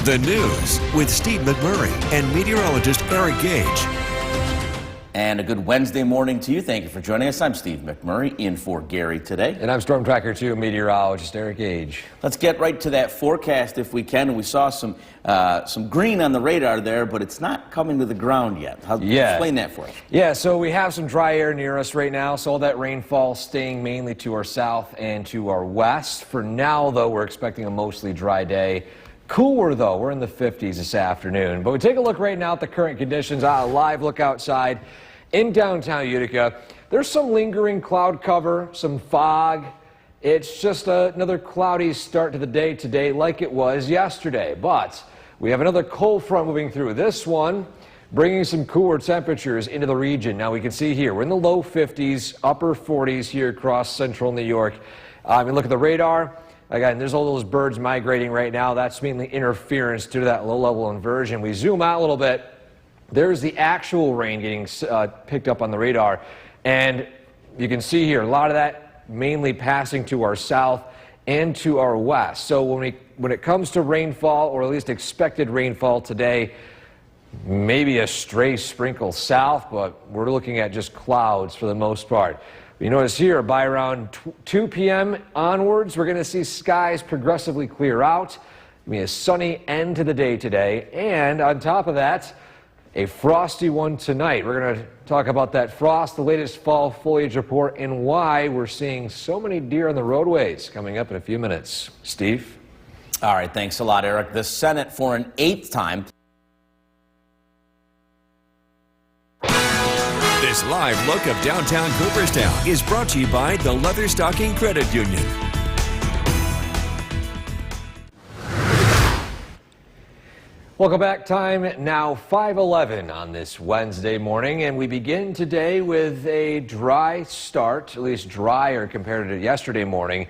The news with Steve McMurray and meteorologist Eric Gage. And a good Wednesday morning to you. Thank you for joining us. I'm Steve McMurray in for Gary today. And I'm Storm Tracker 2 meteorologist Eric Gage. Let's get right to that forecast if we can. We saw some green on the radar there, but it's not coming to the ground yet. Explain that for us. Yeah, so we have some dry air near us right now, so all that rainfall staying mainly to our south and to our west. For now, though, we're expecting a mostly dry day. Cooler, though. We're in the 50s this afternoon. But we take a look right now at the current conditions. A live look outside in downtown Utica. There's some lingering cloud cover, some fog. It's just another cloudy start to the day today like it was yesterday. But we have another cold front moving through. This one bringing some cooler temperatures into the region. Now we can see here we're in the low 50s, upper 40s here across central New York. Look at the radar. Again, there's all those birds migrating right now. That's mainly interference due to that low-level inversion. We zoom out a little bit. There's the actual rain getting picked up on the radar. And you can see here, a lot of that mainly passing to our south and to our west. So when it comes to rainfall, or at least expected rainfall today, maybe a stray sprinkle south, but we're looking at just clouds for the most part. You notice here, by around 2 p.m. onwards, we're going to see skies progressively clear out. It'll be a sunny end to the day today. And on top of that, a frosty one tonight. We're going to talk about that frost, the latest fall foliage report, and why we're seeing so many deer on the roadways coming up in a few minutes. Steve? All right, thanks a lot, Eric. The Senate, for an 8th time. This live look of downtown Cooperstown is brought to you by the Leatherstocking Credit Union. Welcome back. Time now 5:11 on this Wednesday morning, and we begin today with a dry start, at least drier compared to yesterday morning.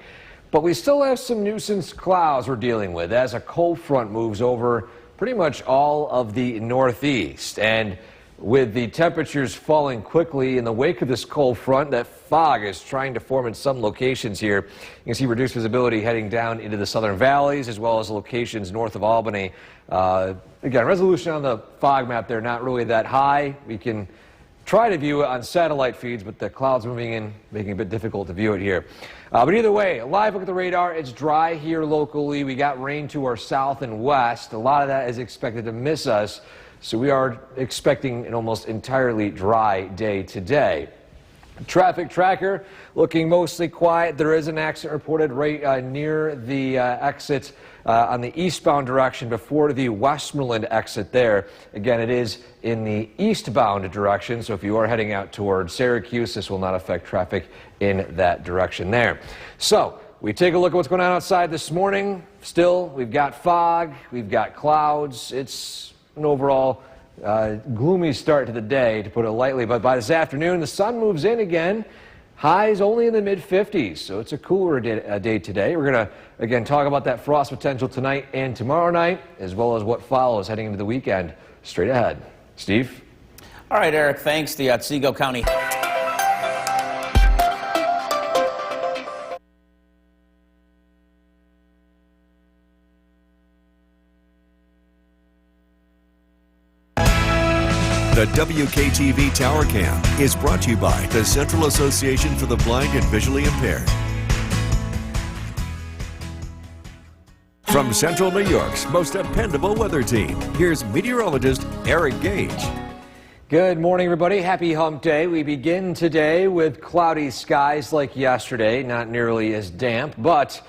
But we still have some nuisance clouds we're dealing with as a cold front moves over pretty much all of the northeast. And with the temperatures falling quickly in the wake of this cold front, that fog is trying to form in some locations here. You can see reduced visibility heading down into the southern valleys as well as locations north of Albany. Again, resolution on the fog map there not really that high. We can try to view it on satellite feeds, but the clouds moving in making it a bit difficult to view it here. But either way, a live look at the radar. It's dry here locally. We got rain to our south and west. A lot of that is expected to miss us. So we are expecting an almost entirely dry day today. Traffic tracker looking mostly quiet. There is an accident reported right near the exit on the eastbound direction before the Westmoreland exit there. Again, it is in the eastbound direction, so if you are heading out towards Syracuse, this will not affect traffic in that direction there. So we take a look at what's going on outside this morning. Still, we've got fog, we've got clouds. It's an overall gloomy start to the day, to put it lightly, but by this afternoon the sun moves in again. Highs only in the mid-50s, so it's a cooler day today. We're going to again talk about that frost potential tonight and tomorrow night, as well as what follows heading into the weekend. Straight ahead. Steve? All right, Eric, thanks. The Otsego County The WKTV Tower Cam is brought to you by the Central Association for the Blind and Visually Impaired. From Central New York's most dependable weather team, here's meteorologist Eric Gage. Good morning, everybody. Happy hump day. We begin today with cloudy skies like yesterday, not nearly as damp, but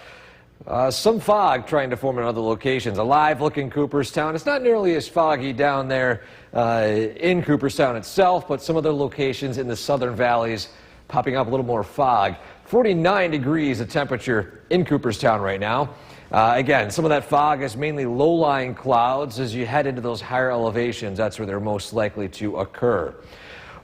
some fog trying to form in other locations. A live look in Cooperstown. It's not nearly as foggy down there in Cooperstown itself, but some other locations in the southern valleys popping up a little more fog. 49 degrees the temperature in Cooperstown right now. Again, some of that fog is mainly low-lying clouds. As you head into those higher elevations, that's where they're most likely to occur.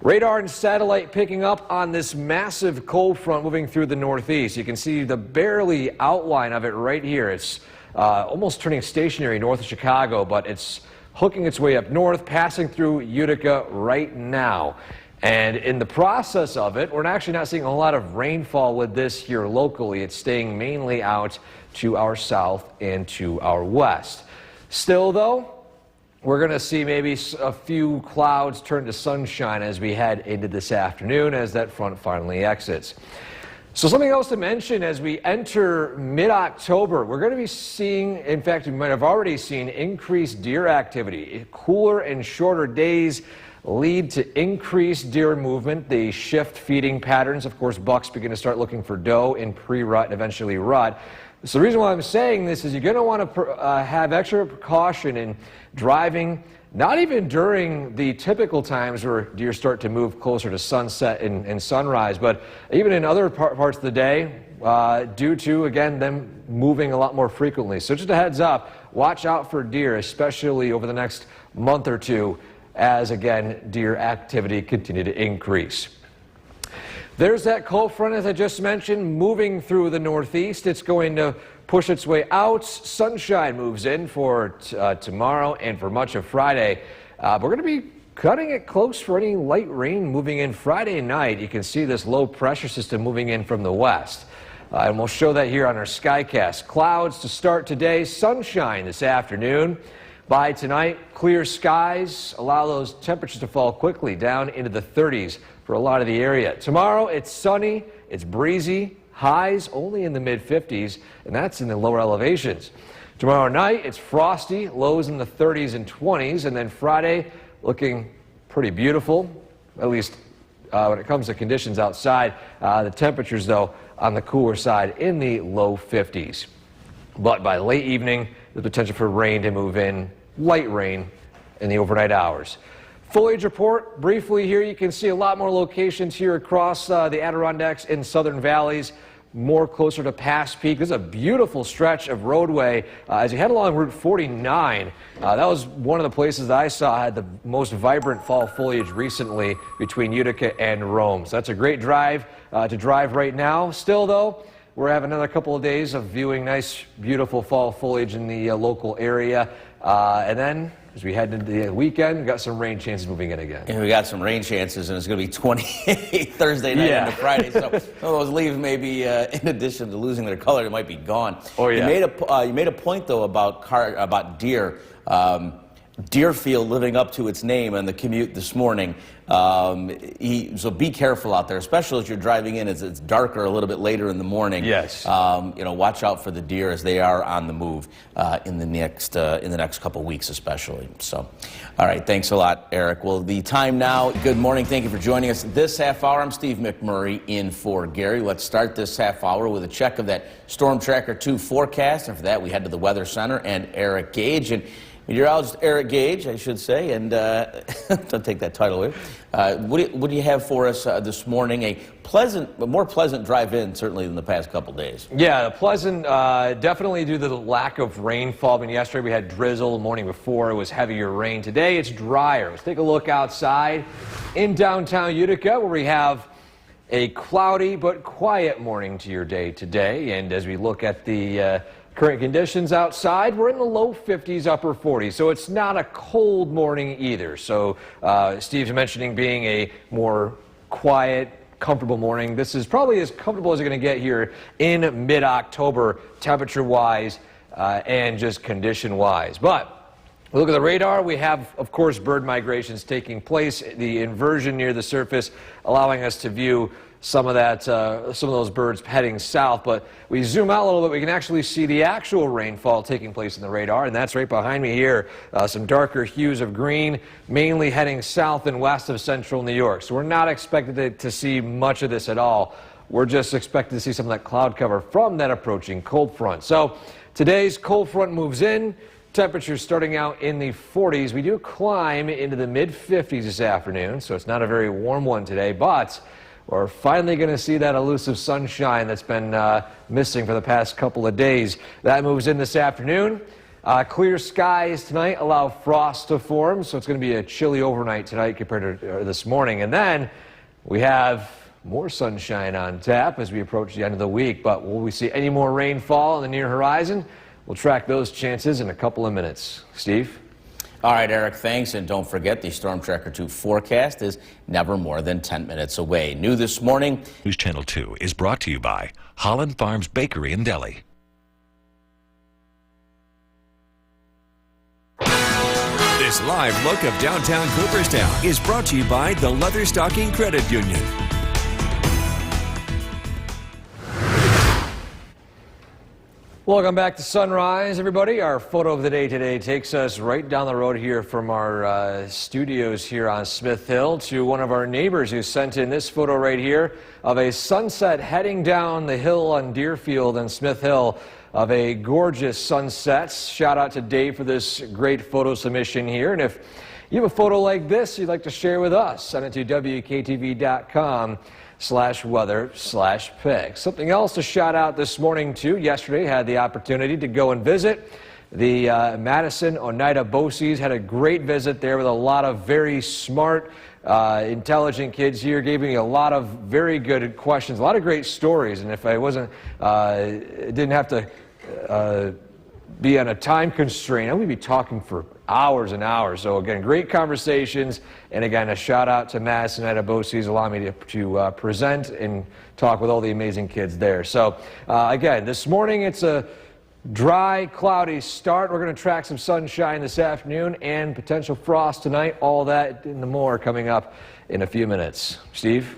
Radar and satellite picking up on this massive cold front moving through the northeast. You can see the barely outline of it right here. It's almost turning stationary north of Chicago, but it's hooking its way up north, passing through Utica right now. And in the process of it, we're actually not seeing a lot of rainfall with this here locally. It's staying mainly out to our south and to our west. Still, though, we're going to see maybe a few clouds turn to sunshine as we head into this afternoon as that front finally exits. So something else to mention as we enter mid-October, we're going to be seeing, in fact, we might have already seen increased deer activity. Cooler and shorter days lead to increased deer movement. They shift feeding patterns. Of course, bucks begin to start looking for doe in pre-rut and eventually rut. So the reason why I'm saying this is you're going to want to have extra precaution in driving, not even during the typical times where deer start to move closer to sunset and sunrise, but even in other parts of the day due to, again, them moving a lot more frequently. So just a heads up, watch out for deer, especially over the next month or two as, again, deer activity continue to increase. There's that cold front, as I just mentioned, moving through the northeast. It's going to push its way out. Sunshine moves in for tomorrow and for much of Friday. We're going to be cutting it close for any light rain moving in Friday night. You can see this low pressure system moving in from the west. And we'll show that here on our Skycast. Clouds to start today, sunshine this afternoon. By tonight, clear skies allow those temperatures to fall quickly down into the 30s for a lot of the area. Tomorrow, it's sunny, it's breezy, highs only in the mid-50s, and that's in the lower elevations. Tomorrow night, it's frosty, lows in the 30s and 20s, and then Friday, looking pretty beautiful, at least when it comes to conditions outside. The temperatures, though, on the cooler side in the low 50s. But by late evening, the potential for rain to move in, light rain in the overnight hours. Foliage report, briefly here, you can see a lot more locations here across the Adirondacks and southern valleys, more closer to Pass Peak. This is a beautiful stretch of roadway as you head along Route 49. That was one of the places that I saw had the most vibrant fall foliage recently between Utica and Rome. So that's a great drive to drive right now. Still, though, we're having another couple of days of viewing nice, beautiful fall foliage in the local area. And then, as we head into the weekend, we've got some rain chances moving in again. And we got some rain chances, and it's going to be 28 Thursday night into Friday. So some of those leaves may be, in addition to losing their color, they might be gone. Oh, yeah. You made a point, though, about deer. Deerfield living up to its name on the commute this morning. So be careful out there, especially as you're driving in. As it's darker a little bit later in the morning. Yes. Watch out for the deer as they are on the move in the next couple weeks, especially. So, all right, thanks a lot, Eric. Well, the time now. Good morning. Thank you for joining us this half hour. I'm Steve McMurray in for Gary. Let's start this half hour with a check of that Storm Tracker 2 forecast, and for that we head to the Weather Center and Eric Gage. And meteorologist Eric Gage, I should say, and don't take that title away. What do you have for us this morning? A more pleasant drive-in, certainly, than the past couple days. Yeah, pleasant, definitely due to the lack of rainfall. I mean, yesterday we had drizzle. The morning before it was heavier rain. Today it's drier. Let's take a look outside in downtown Utica, where we have a cloudy but quiet morning to your day today. And as we look at the current conditions outside, we're in the low 50s, upper 40s, so it's not a cold morning either. So Steve's mentioning being a more quiet, comfortable morning. This is probably as comfortable as you're going to get here in mid-October, temperature-wise and just condition-wise. But we look at the radar. We have, of course, bird migrations taking place, the inversion near the surface allowing us to view some of those birds heading south. But we zoom out a little bit, we can actually see the actual rainfall taking place in the radar, and that's right behind me here. Some darker hues of green, mainly heading south and west of central New York. So we're not expected to see much of this at all. We're just expected to see some of that cloud cover from that approaching cold front. So today's cold front moves in. Temperatures starting out in the 40s. We do climb into the mid-50s this afternoon, so it's not a very warm one today, but we're finally going to see that elusive sunshine that's been missing for the past couple of days. That moves in this afternoon. Clear skies tonight allow frost to form, so it's going to be a chilly overnight tonight compared to this morning. And then we have more sunshine on tap as we approach the end of the week. But will we see any more rainfall on the near horizon? We'll track those chances in a couple of minutes. Steve? All right, Eric, thanks. And don't forget, the Storm Tracker 2 forecast is never more than 10 minutes away. New this morning. News Channel 2 is brought to you by Holland Farms Bakery and Deli. This live look of downtown Cooperstown is brought to you by the Leatherstocking Credit Union. Welcome back to Sunrise, everybody. Our photo of the day today takes us right down the road here from our studios here on Smith Hill to one of our neighbors who sent in this photo right here of a sunset heading down the hill on Deerfield and Smith Hill of a gorgeous sunset. Shout out to Dave for this great photo submission here. And if you have a photo like this you'd like to share with us, send it to WKTV.com/weather/pics. Something else to shout out this morning too. Yesterday had the opportunity to go and visit the Madison Oneida BOCES. Had a great visit there with a lot of very smart, intelligent kids here. Gave me a lot of very good questions, a lot of great stories. And if I didn't have to be on a time constraint, I'm going to be talking for hours and hours. So again, great conversations, and again, a shout out to Madison Oneida BOCES, allow me to present and talk with all the amazing kids there. So again, this morning it's a dry, cloudy start. We're going to track some sunshine this afternoon and potential frost tonight. All that and the more coming up in a few minutes. Steve?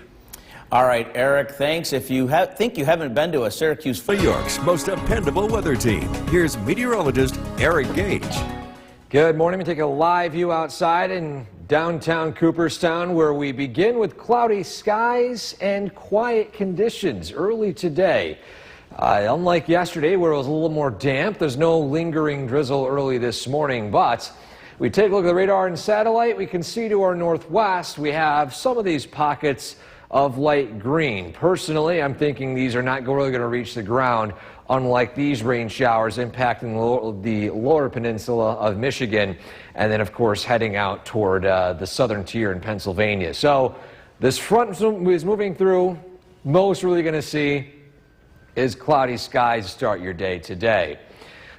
All right, Eric, thanks. If you think you haven't been to a Syracuse... New York's most dependable weather team. Here's meteorologist Eric Gage. Good morning. We take a live view outside in downtown Cooperstown, where we begin with cloudy skies and quiet conditions early today. Unlike yesterday, where it was a little more damp, there's no lingering drizzle early this morning, but we take a look at the radar and satellite. We can see to our northwest we have some of these pockets of light green. Personally, I'm thinking these are not really going to reach the ground, unlike these rain showers impacting the lower peninsula of Michigan, and then of course heading out toward the southern tier in Pennsylvania. So this front is moving through. Most we're really going to see is cloudy skies to start your day today.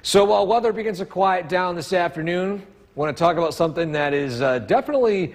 So while weather begins to quiet down this afternoon, I want to talk about something that is definitely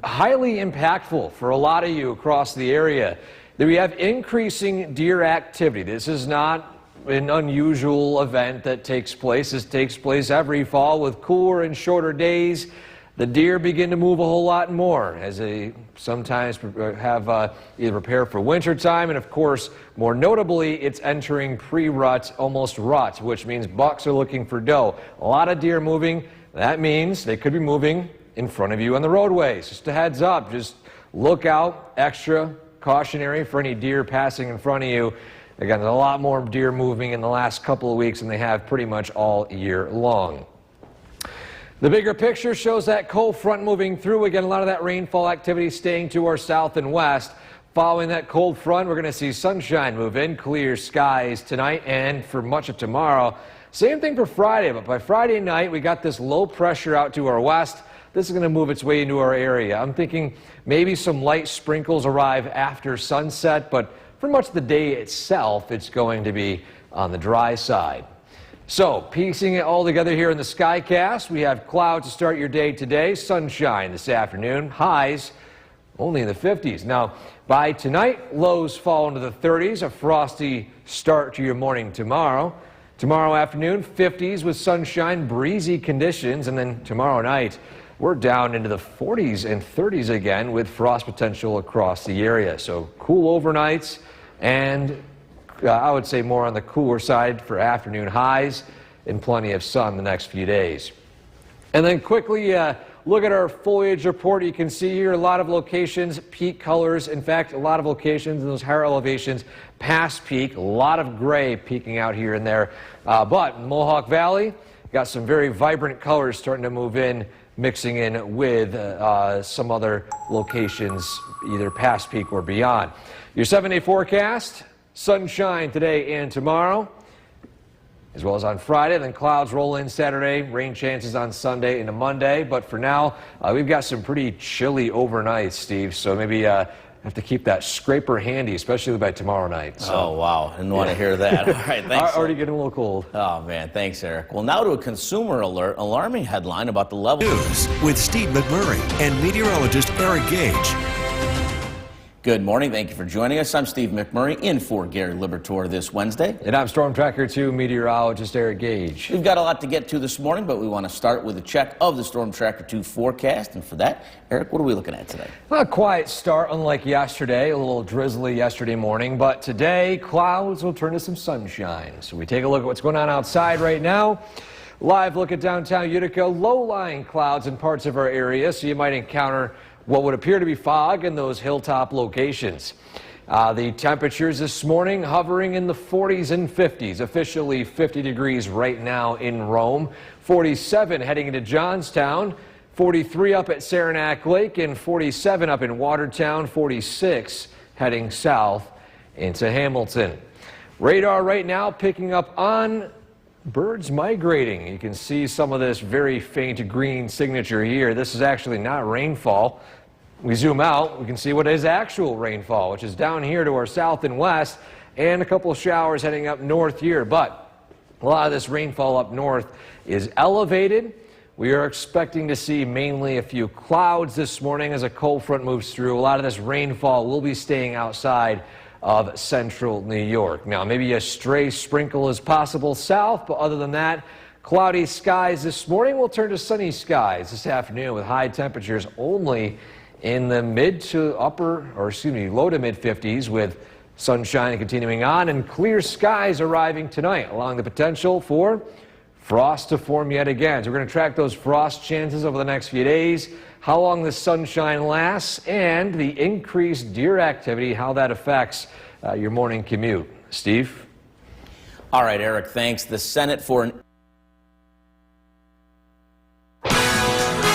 highly impactful for a lot of you across the area. That we have increasing deer activity. This is not an unusual event that takes place. This takes place every fall with cooler and shorter days. The deer begin to move a whole lot more as they sometimes have either prepare for winter time, and of course, more notably, it's entering pre-rut, almost rut, which means bucks are looking for doe. A lot of deer moving. That means they could be moving in front of you on the roadways. Just a heads up, just look out, extra cautionary for any deer passing in front of you. Again, there's a lot more deer moving in the last couple of weeks than they have pretty much all year long. The bigger picture shows that cold front moving through. Again, a lot of that rainfall activity staying to our south and west. Following that cold front, we're going to see sunshine move in, clear skies tonight and for much of tomorrow. Same thing for Friday, but by Friday night, we got this low pressure out to our west. This is going to move its way into our area. I'm thinking maybe some light sprinkles arrive after sunset, but for much of the day itself, it's going to be on the dry side. So, piecing it all together here in the Skycast, we have clouds to start your day today, sunshine this afternoon, highs only in the 50s. Now, by tonight, lows fall into the 30s, a frosty start to your morning tomorrow. Tomorrow afternoon, 50s with sunshine, breezy conditions, and then tomorrow night, we're down into the 40s and 30s again with frost potential across the area. So cool overnights and I would say more on the cooler side for afternoon highs and plenty of sun the next few days. And then quickly look at our foliage report. You can see here a lot of locations, peak colors. In fact, a lot of locations in those higher elevations past peak. A lot of gray peeking out here and there. But Mohawk Valley got some very vibrant colors starting to move in, mixing in with some other locations either past peak or beyond. Your 7-day forecast, sunshine today and tomorrow, as well as on Friday. Then clouds roll in Saturday, rain chances on Sunday into Monday. But for now, we've got some pretty chilly overnights, Steve, so maybe have to keep that scraper handy, especially by tomorrow night. So. Oh, wow. Didn't want to hear that. All right, thanks. Already getting a little cold. Oh, man. Thanks, Eric. Well, now to a consumer alert, alarming headline about the level. News with Steve McMurray and meteorologist Eric Gage. Good morning. Thank you for joining us. I'm Steve McMurray in for Gary Liberatore this Wednesday. And I'm Storm Tracker 2 meteorologist Eric Gage. We've got a lot to get to this morning, but we want to start with a check of the Storm Tracker 2 forecast. And for that, Eric, what are we looking at today? A quiet start, unlike yesterday. A little drizzly yesterday morning, but today clouds will turn to some sunshine. So we take a look at what's going on outside right now. Live look at downtown Utica. Low-lying clouds in parts of our area, so you might encounter what would appear to be fog in those hilltop locations. The temperatures this morning hovering in the 40s and 50s. Officially 50 degrees right now in Rome. 47 heading into Johnstown. 43 up at Saranac Lake and 47 up in Watertown. 46 heading south into Hamilton. Radar right now picking up on birds migrating. You can see some of this very faint green signature here. This is actually not rainfall. We zoom out, we can see what is actual rainfall, which is down here to our south and west, and a couple of showers heading up north here. But a lot of this rainfall up north is elevated. We are expecting to see mainly a few clouds this morning as a cold front moves through. A lot of this rainfall will be staying outside of central New York. Now, maybe a stray sprinkle is possible south, but other than that, cloudy skies this morning will turn to sunny skies this afternoon with high temperatures only in the low to mid 50s, with sunshine continuing on and clear skies arriving tonight, along the potential for frost to form yet again. So we're going to track those frost chances over the next few days, how long the sunshine lasts, and the increased deer activity, how that affects your morning commute. Steve? All right, Eric, thanks. The Senate for an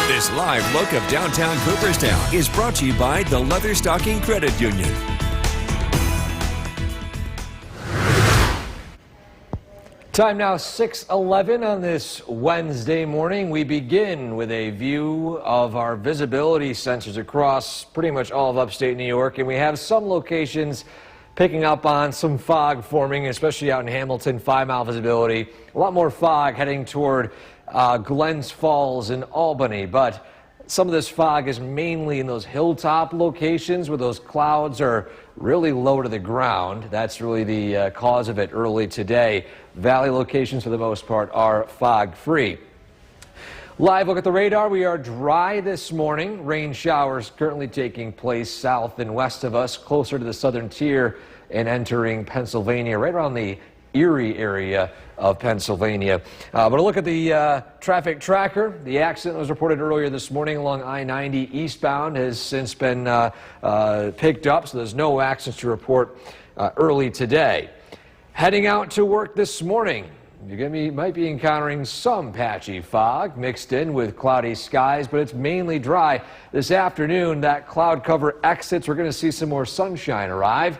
This live look of downtown Cooperstown is brought to you by the Leatherstocking Credit Union. Time now 6:11 on this Wednesday morning. We begin with a view of our visibility sensors across pretty much all of upstate New York, and we have some locations picking up on some fog forming, especially out in Hamilton, 5-mile visibility. A lot more fog heading toward Glens Falls and Albany, but some of this fog is mainly in those hilltop locations where those clouds are really low to the ground. That's really the cause of it early today. Valley locations, for the most part, are fog-free. Live look at the radar. We are dry this morning. Rain showers currently taking place south and west of us, closer to the southern tier and entering Pennsylvania, right around the Erie area of Pennsylvania. But a look at the traffic tracker. The accident was reported earlier this morning along I-90 eastbound has since been picked up, so there's no accidents to report early today. Heading out to work this morning, you might be encountering some patchy fog mixed in with cloudy skies, but it's mainly dry. This afternoon, that cloud cover exits. We're going to see some more sunshine arrive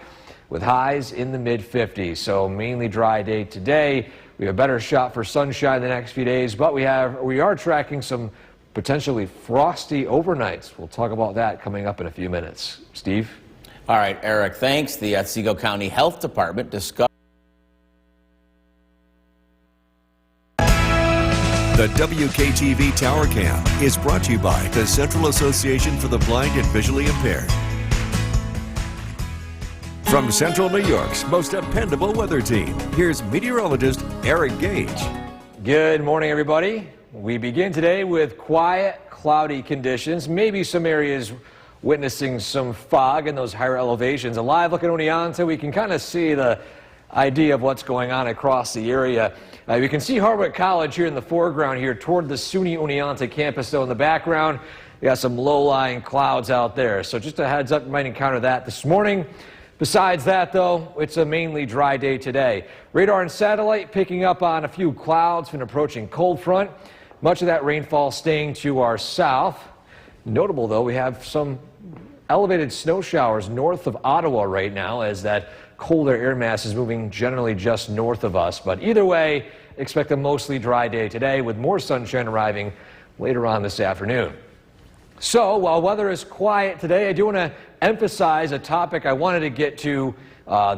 with highs in the mid-50s. So mainly dry day today. We have a better shot for sunshine the next few days, but we are tracking some potentially frosty overnights. We'll talk about that coming up in a few minutes. Steve? All right, Eric, thanks. The Otsego County Health Department discussed The WKTV Tower Cam is brought to you by the Central Association for the Blind and Visually Impaired. From Central New York's most dependable weather team, here's meteorologist Eric Gage. Good morning, everybody. We begin today with quiet, cloudy conditions. Maybe some areas witnessing some fog in those higher elevations. A live look at Oneonta, we can kind of see the idea of what's going on across the area. You can see Harwood College here in the foreground here toward the SUNY Oneonta campus. So in the background, we got some low-lying clouds out there. So just a heads up, you might encounter that this morning. Besides that, though, it's a mainly dry day today. Radar and satellite picking up on a few clouds from an approaching cold front. Much of that rainfall staying to our south. Notable, though, we have some elevated snow showers north of Ottawa right now as that colder air mass is moving generally just north of us. But either way, expect a mostly dry day today with more sunshine arriving later on this afternoon. So while weather is quiet today, I do want to emphasize a topic I wanted to get to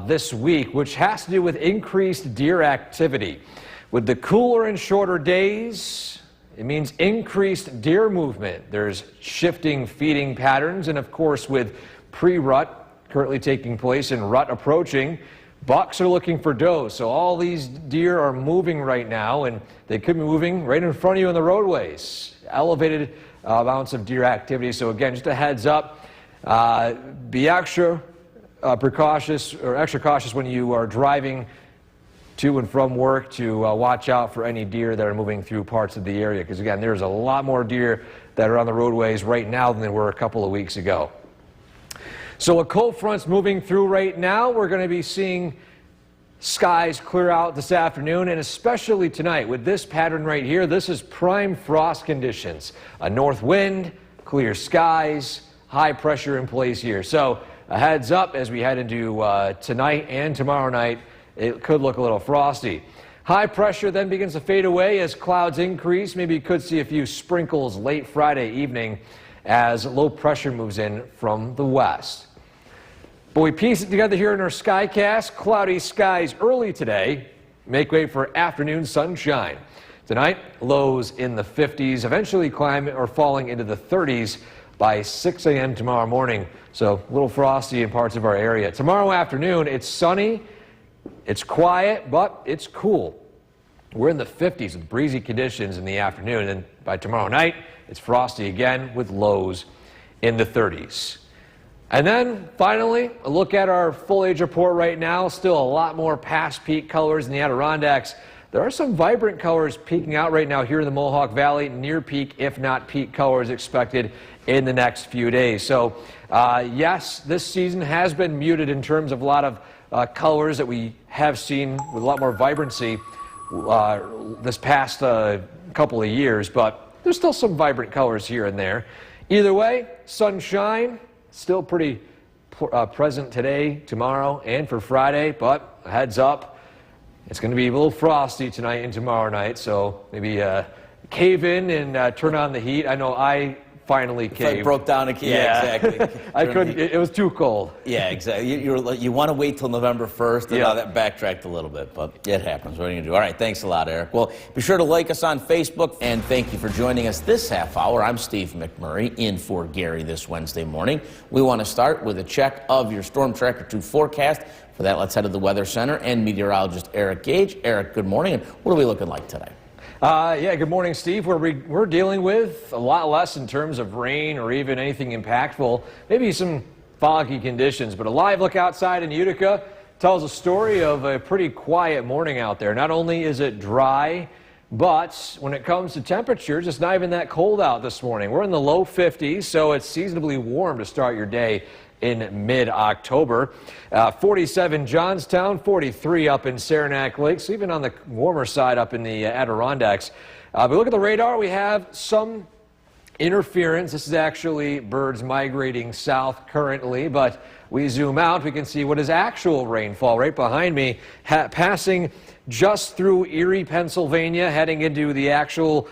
this week, which has to do with increased deer activity. With the cooler and shorter days, it means increased deer movement. There's shifting feeding patterns, and of course with pre-rut currently taking place and rut approaching. Bucks are looking for doe, so all these deer are moving right now, and they could be moving right in front of you on the roadways. Elevated amounts of deer activity, so again, just a heads up, be extra cautious when you are driving to and from work to watch out for any deer that are moving through parts of the area, because again, there's a lot more deer that are on the roadways right now than there were a couple of weeks ago. So a cold front's moving through right now. We're going to be seeing skies clear out this afternoon, and especially tonight with this pattern right here. This is prime frost conditions. A north wind, clear skies, high pressure in place here. So a heads up as we head into tonight and tomorrow night. It could look a little frosty. High pressure then begins to fade away as clouds increase. Maybe you could see a few sprinkles late Friday evening as low pressure moves in from the west. But we piece it together here in our Skycast. Cloudy skies early today make way for afternoon sunshine. Tonight, lows in the 50s, eventually climbing or falling into the 30s by 6 a.m. tomorrow morning. So a little frosty in parts of our area. Tomorrow afternoon, it's sunny, it's quiet, but it's cool. We're in the 50s with breezy conditions in the afternoon, and by tomorrow night, it's frosty again with lows in the 30s. And then, finally, a look at our full-age report right now. Still a lot more past peak colors in the Adirondacks. There are some vibrant colors peeking out right now here in the Mohawk Valley. Near peak, if not peak colors expected in the next few days. So, yes, this season has been muted in terms of a lot of colors that we have seen with a lot more vibrancy this past couple of years. But there's still some vibrant colors here and there. Either way, sunshine. Still pretty present today, tomorrow, and for Friday, but heads up, it's going to be a little frosty tonight and tomorrow night, so maybe cave in and turn on the heat. I know I finally caved. Broke down a key. Yeah, exactly. I couldn't, it was too cold. Yeah, exactly. You want to wait till November 1st, and now that backtracked a little bit, but it happens. What are you going to do? All right, thanks a lot, Eric. Well, be sure to like us on Facebook, and thank you for joining us this half hour. I'm Steve McMurray, in for Gary this Wednesday morning. We want to start with a check of your Storm Tracker 2 forecast. For that, let's head to the Weather Center and meteorologist Eric Gage. Eric, good morning, and what are we looking like today? Yeah, good morning, Steve. We're dealing with a lot less in terms of rain or even anything impactful. Maybe some foggy conditions, but a live look outside in Utica tells a story of a pretty quiet morning out there. Not only is it dry, but when it comes to temperatures, it's not even that cold out this morning. We're in the low 50s, so it's seasonably warm to start your day in mid-October. 47 Johnstown, 43 up in Saranac Lakes, even on the warmer side up in the Adirondacks. But look at the radar, we have some interference. This is actually birds migrating south currently, but we zoom out, we can see what is actual rainfall right behind me, passing just through Erie, Pennsylvania, heading into the actual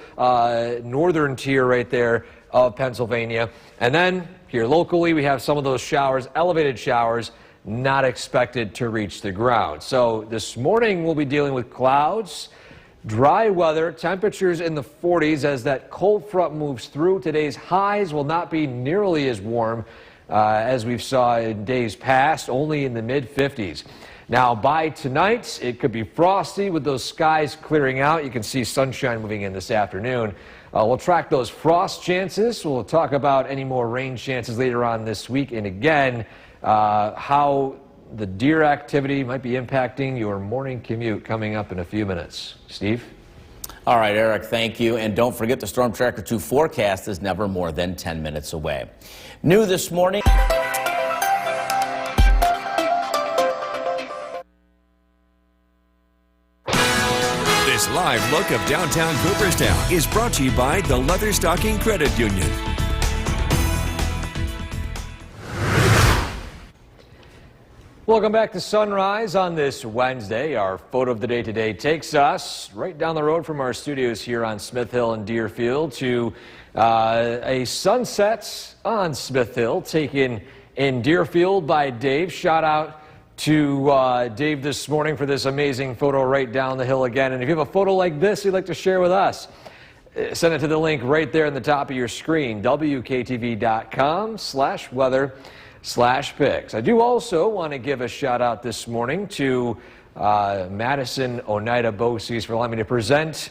northern tier right there of Pennsylvania. And then here locally, we have some of those showers, elevated showers, not expected to reach the ground. So this morning, we'll be dealing with clouds, dry weather, temperatures in the 40s as that cold front moves through. Today's highs will not be nearly as warm as we've saw in days past, only in the mid-50s. Now, by tonight, it could be frosty with those skies clearing out. You can see sunshine moving in this afternoon. We'll track those frost chances. We'll talk about any more rain chances later on this week. And again, how the deer activity might be impacting your morning commute coming up in a few minutes. Steve? All right, Eric, thank you. And don't forget the Storm Tracker 2 forecast is never more than 10 minutes away. New this morning. This live look of downtown Cooperstown is brought to you by the Leatherstocking Credit Union. Welcome back to Sunrise on this Wednesday. Our photo of the day today takes us right down the road from our studios here on Smith Hill and Deerfield to a sunset on Smith Hill taken in Deerfield by Dave. Shout out to Dave this morning for this amazing photo right down the hill again. And if you have a photo like this you'd like to share with us, send it to the link right there in the top of your screen, WKTV.com/weather. /pics. I do also want to give a shout out this morning to Madison Oneida Boces for allowing me to present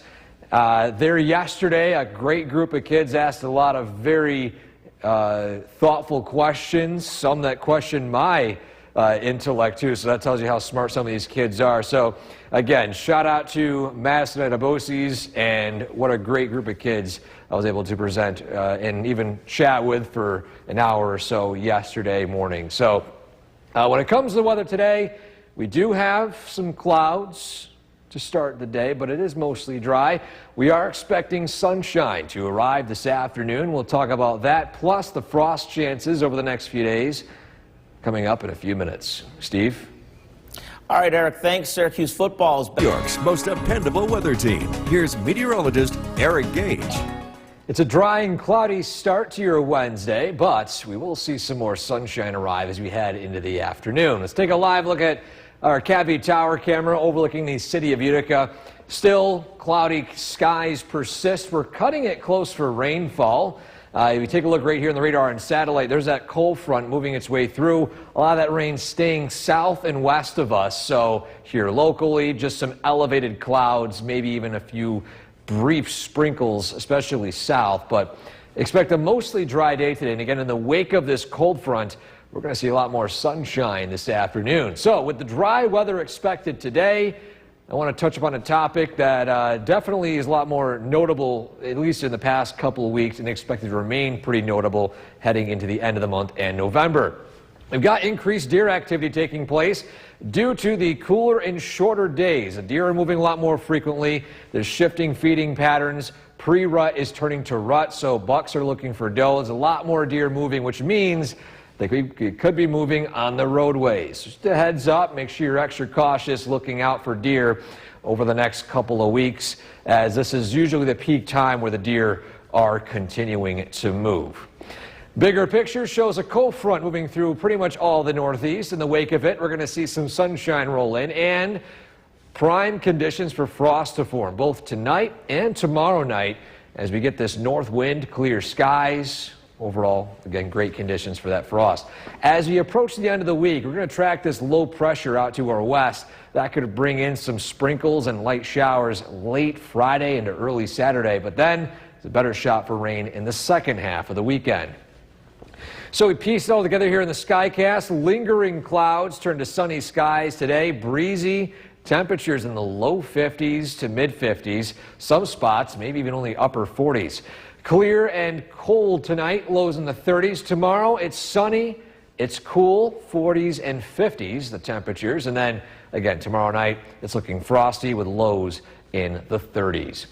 there yesterday. A great group of kids asked a lot of very thoughtful questions, some that questioned my intellect too, so that tells you how smart some of these kids are. So again, shout out to Madison Oneida Boces, and what a great group of kids I was able to present and even chat with for an hour or so yesterday morning. So when it comes to the weather today, we do have some clouds to start the day, but it is mostly dry. We are expecting sunshine to arrive this afternoon. We'll talk about that, plus the frost chances over the next few days, coming up in a few minutes. Steve? All right, Eric, thanks. Syracuse football is back. New York's most dependable weather team. Here's meteorologist Eric Gage. It's a dry and cloudy start to your Wednesday, but we will see some more sunshine arrive as we head into the afternoon. Let's take a live look at our Cavity Tower camera overlooking the city of Utica. Still cloudy skies persist. We're cutting it close for rainfall. If you take a look right here on the radar and satellite, there's that cold front moving its way through. A lot of that rain staying south and west of us. So here locally, just some elevated clouds, maybe even a few brief sprinkles, especially south. But expect a mostly dry day today. And again, in the wake of this cold front, we're going to see a lot more sunshine this afternoon. So with the dry weather expected today, I want to touch upon a topic that definitely is a lot more notable, at least in the past couple of weeks, and expected to remain pretty notable heading into the end of the month and November. We've got increased deer activity taking place due to the cooler and shorter days. The deer are moving a lot more frequently. There's shifting feeding patterns. Pre-rut is turning to rut, so bucks are looking for doe. There's a lot more deer moving, which means they could be moving on the roadways. Just a heads up, make sure you're extra cautious looking out for deer over the next couple of weeks, as this is usually the peak time where the deer are continuing to move. Bigger picture shows a cold front moving through pretty much all the Northeast. In the wake of it, we're going to see some sunshine roll in and prime conditions for frost to form both tonight and tomorrow night as we get this north wind, clear skies. Overall, again, great conditions for that frost. As we approach the end of the week, we're going to track this low pressure out to our west. That could bring in some sprinkles and light showers late Friday into early Saturday, but then it's a better shot for rain in the second half of the weekend. So we pieced it all together here in the Skycast. Lingering clouds turn to sunny skies today. Breezy, temperatures in the low 50s to mid 50s. Some spots, maybe even only upper 40s. Clear and cold tonight, lows in the 30s. Tomorrow, it's sunny, it's cool, 40s and 50s, the temperatures. And then, again, tomorrow night, it's looking frosty with lows in the 30s.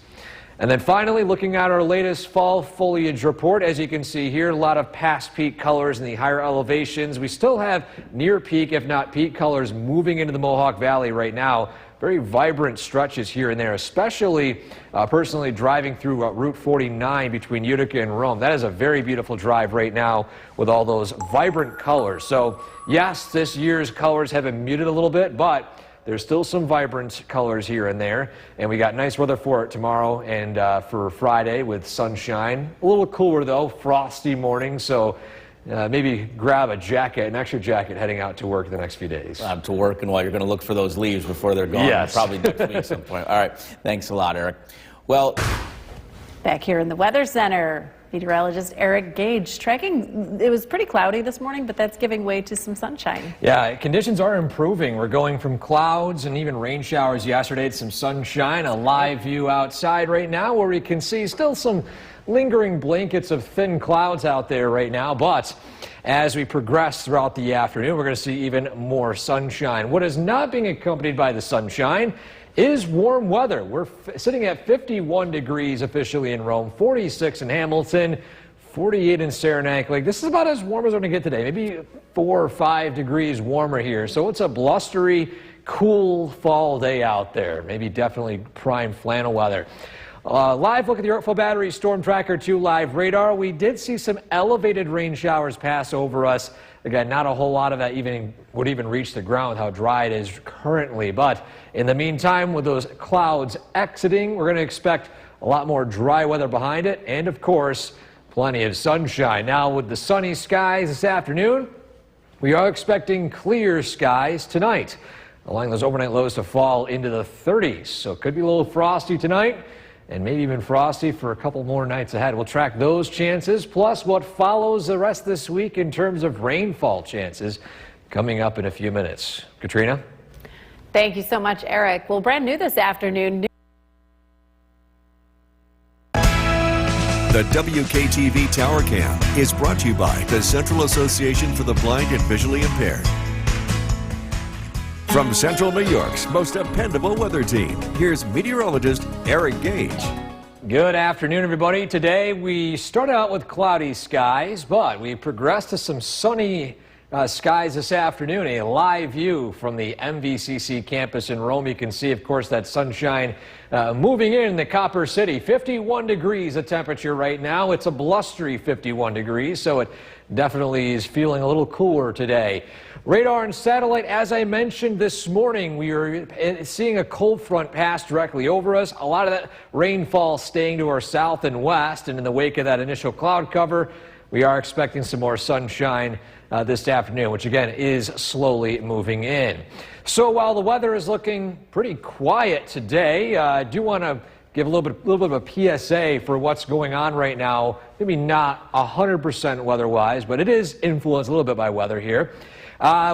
And then finally, looking at our latest fall foliage report, as you can see here, a lot of past peak colors in the higher elevations. We still have near peak, if not peak colors, moving into the Mohawk Valley right now. Very vibrant stretches here and there, especially personally driving through Route 49 between Utica and Rome. That is a very beautiful drive right now with all those vibrant colors. So yes, this year's colors have been muted a little bit, but there's still some vibrant colors here and there. And we got nice weather for it tomorrow and for Friday with sunshine. A little cooler though, frosty morning. So maybe grab a jacket, an extra jacket, heading out to work the next few days. To work, and while you're going to look for those leaves before they're gone. Yes. Probably next week at some point. All right. Thanks a lot, Eric. Well, back here in the Weather Center, meteorologist Eric Gage tracking. It was pretty cloudy this morning, but that's giving way to some sunshine. Yeah, conditions are improving. We're going from clouds and even rain showers yesterday to some sunshine. A live view outside right now where we can see still some lingering blankets of thin clouds out there right now, but as we progress throughout the afternoon, we're going to see even more sunshine. What is not being accompanied by the sunshine is warm weather. We're sitting at 51 degrees officially in Rome, 46 in Hamilton, 48 in Saranac Lake. This is about as warm as we're going to get today, maybe 4 or 5 degrees warmer here. So it's a blustery, cool fall day out there. Maybe definitely prime flannel weather. Live look at the Yorkville Battery Storm Tracker 2 live radar. We did see some elevated rain showers pass over us. Again, not a whole lot of that would even reach the ground, how dry it is currently. But in the meantime, with those clouds exiting, we're going to expect a lot more dry weather behind it. And of course, plenty of sunshine. Now with the sunny skies this afternoon, We are expecting clear skies tonight, allowing those overnight lows to fall into the 30s. So it could be a little frosty tonight and maybe even frosty for a couple more nights ahead. We'll track those chances, plus what follows the rest of this week in terms of rainfall chances coming up in a few minutes. Katrina? Thank you so much, Eric. Well, brand new this afternoon. The WKTV Tower Cam is brought to you by the Central Association for the Blind and Visually Impaired. From Central New York's most dependable weather team, here's meteorologist Eric Gage. Good afternoon, everybody. Today we start out with cloudy skies, but we progress to some sunny skies this afternoon. A live view from the MVCC campus in Rome. You can see, of course, that sunshine moving in the Copper City. 51 degrees the temperature right now. It's a blustery 51 degrees, so it definitely is feeling a little cooler today. Radar and satellite, as I mentioned this morning, we are seeing a cold front pass directly over us. A lot of that rainfall staying to our south and west, and in the wake of that initial cloud cover, we are expecting some more sunshine this afternoon, which again is slowly moving in. So while the weather is looking pretty quiet today, I do want to give a little bit of a PSA for what's going on right now. Maybe not 100% weather-wise, but it is influenced a little bit by weather here.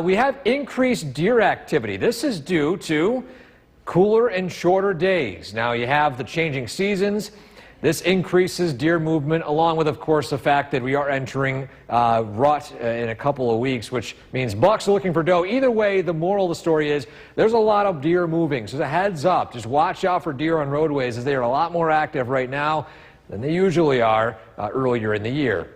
We have increased deer activity. This is due to cooler and shorter days. Now you have the changing seasons. This increases deer movement, along with, of course, the fact that we are entering rut in a couple of weeks, which means bucks are looking for doe. Either way, the moral of the story is there's a lot of deer moving. So a heads up, just watch out for deer on roadways, as they are a lot more active right now than they usually are earlier in the year.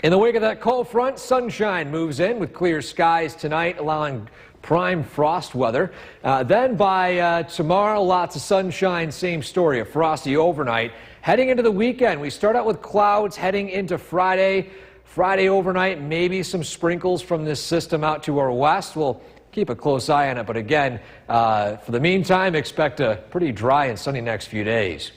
In the wake of that cold front, sunshine moves in with clear skies tonight, allowing prime frost weather. Then by tomorrow, lots of sunshine, same story, a frosty overnight. Heading into the weekend, we start out with clouds heading into Friday. Friday overnight, maybe some sprinkles from this system out to our west. We'll keep a close eye on it, but again, for the meantime, expect a pretty dry and sunny next few days.